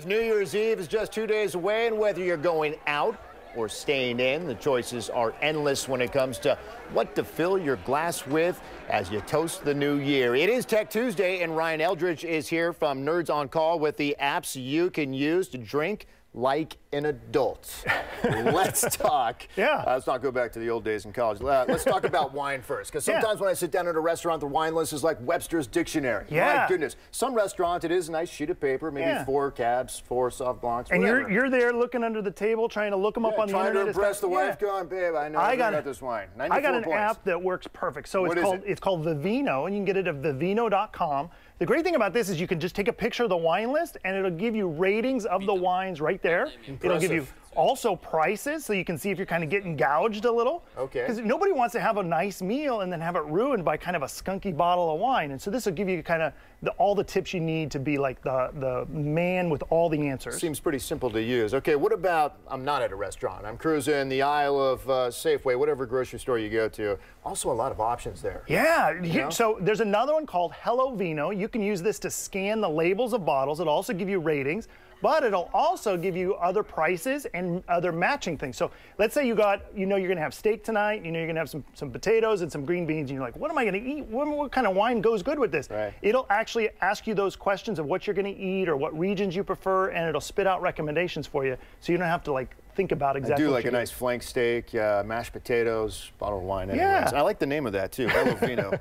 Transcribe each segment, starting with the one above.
New Year's Eve is just 2 days away, and whether you're going out or staying in, the choices are endless when it comes to what to fill your glass with as you toast the new year. It is Tech Tuesday, and Ryan Eldridge is here from Nerds on Call with the apps you can use to drink like an adult. Let's talk. Let's not go back to the old days in college. Let's talk about wine first, because sometimes when I sit down at a restaurant, the wine list is like Webster's Dictionary. My goodness. Some restaurant, it is a nice sheet of paper, maybe 4 cabs, 4 soft blancs, and whatever. you're there looking under the table, trying to look them up on the internet. Trying to impress the wife, going, babe, I know I got this wine. 94 I got an points. app that works perfect. So it's called Vivino, and you can get it at vivino.com. The great thing about this is you can just take a picture of the wine list, and it'll give you ratings of the wines right there. It'll give you also prices, so you can see if you're kind of getting gouged a little. Okay. Because nobody wants to have a nice meal and then have it ruined by kind of a skunky bottle of wine. And so this will give you kind of all the tips you need to be like the man with all the answers. Seems pretty simple to use. Okay, what about, I'm not at a restaurant. I'm cruising the aisle of Safeway, whatever grocery store you go to. Also a lot of options there. Yeah, so there's another one called Hello Vino. You can use this to scan the labels of bottles. It'll also give you ratings, but it'll also give you other prices and other matching things. So let's say you're gonna have steak tonight, you're gonna have some potatoes and some green beans, and you're like, what am I gonna eat? What kind of wine goes good with this? Right. It'll actually ask you those questions of what you're gonna eat or what regions you prefer, and it'll spit out recommendations for you, so you don't have to like think about exactly. I do like a nice flank steak, mashed potatoes, bottle of wine. Anyways. I like the name of that too, Hello Vino.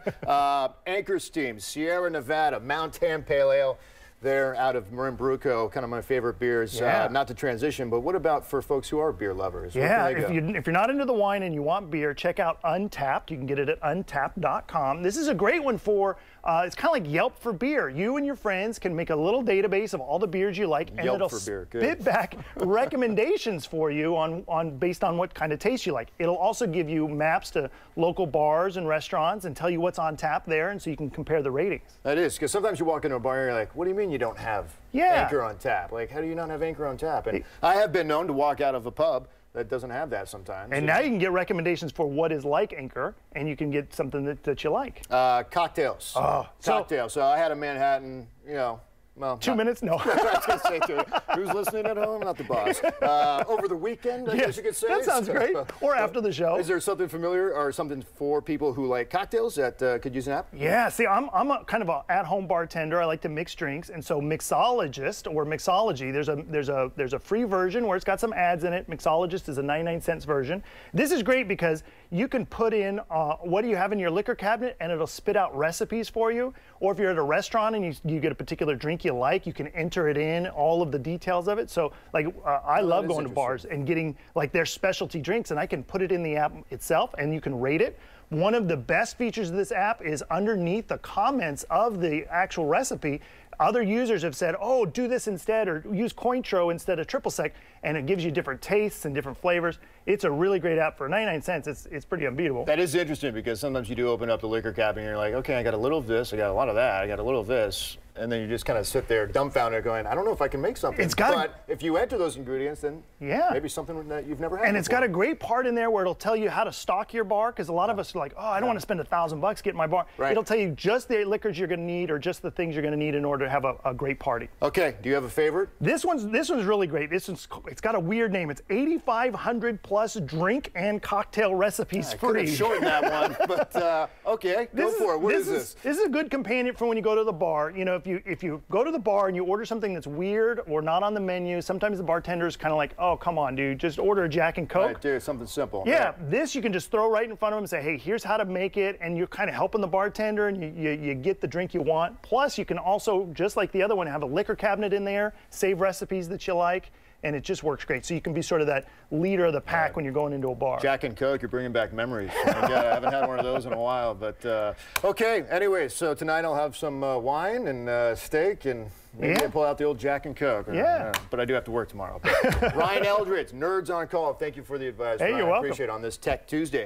Anchor Steam, Sierra Nevada, Mountain Pale Ale. They're out of Marin Bruco, kind of my favorite beers. Not to transition, but what about for folks who are beer lovers? If you're not into the wine and you want beer, check out Untapped. You can get it at untapped.com. This is a great one for, it's kind of like Yelp for beer. You and your friends can make a little database of all the beers you like, and it'll spit back recommendations for you based on what kind of taste you like. It'll also give you maps to local bars and restaurants and tell you what's on tap there, and so you can compare the ratings. That is, because sometimes you walk into a bar and you're like, what do you mean you don't have Anchor on tap? Like, how do you not have Anchor on tap? And I have been known to walk out of a pub that doesn't have that sometimes. And now you can get recommendations for what is like Anchor, and you can get something that you like. Cocktails. Cocktails. So I had a Manhattan, well, 2 minutes? No. I was going to say to it. Who's listening at home? Not the boss. Over the weekend, I guess you could say. That sounds great. Or after the show. Is there something familiar or something for people who like cocktails that could use an app? Yeah, see, I'm a kind of an at-home bartender. I like to mix drinks, and so Mixologist or Mixology, there's a free version where it's got some ads in it. Mixologist is a 99-cent version. This is great because you can put in what do you have in your liquor cabinet, and it'll spit out recipes for you. Or if you're at a restaurant and you get a particular drink you like, you can enter it in, all of the details of it. So like I love going to bars and getting like their specialty drinks, and I can put it in the app itself and you can rate it. One of the best features of this app is underneath the comments of the actual recipe, other users have said, oh, do this instead, or use Cointreau instead of triple sec, and it gives you different tastes and different flavors. It's a really great app. For 99 cents, it's pretty unbeatable. That is interesting, because sometimes you do open up the liquor cabinet and you're like, okay, I got a little of this, I got a lot of that, I got a little of this. And then you just kind of sit there dumbfounded going, I don't know if I can make something. But if you enter those ingredients, then maybe something that you've never had And before. It's got a great part in there where it'll tell you how to stock your bar, because a lot of us are like, oh, I don't want to spend $1,000 getting my bar. It'll tell you just the liquors you're going to need, or just the things you're going to need in order to have a great party. Okay, do you have a favorite? This one's really great. It's got a weird name. It's 8,500 plus drink and cocktail recipes free. I could have shortened that one, but okay, go for it. What is this? This is a good companion for when you go to the bar. You know, if you go to the bar and you order something that's weird or not on the menu, sometimes the bartender's kind of like, oh, come on, dude, just order a Jack and Coke. Right, dude, something simple. Yeah, this you can just throw right in front of them and say, hey, here's how to make it, and you're kind of helping the bartender, and you get the drink you want. Plus, you can also, just like the other one, have a liquor cabinet in there, save recipes that you like, and it just works great. So you can be sort of that leader of the pack when you're going into a bar. Jack and Coke, you're bringing back memories. I haven't had one of those in a while, but okay. Anyway, so tonight I'll have some wine and steak, and maybe I'll pull out the old Jack and Coke. But I do have to work tomorrow. Ryan Eldridge, Nerds on Call. Thank you for the advice. Hey, Ryan. you're welcome. I appreciate it on this Tech Tuesday.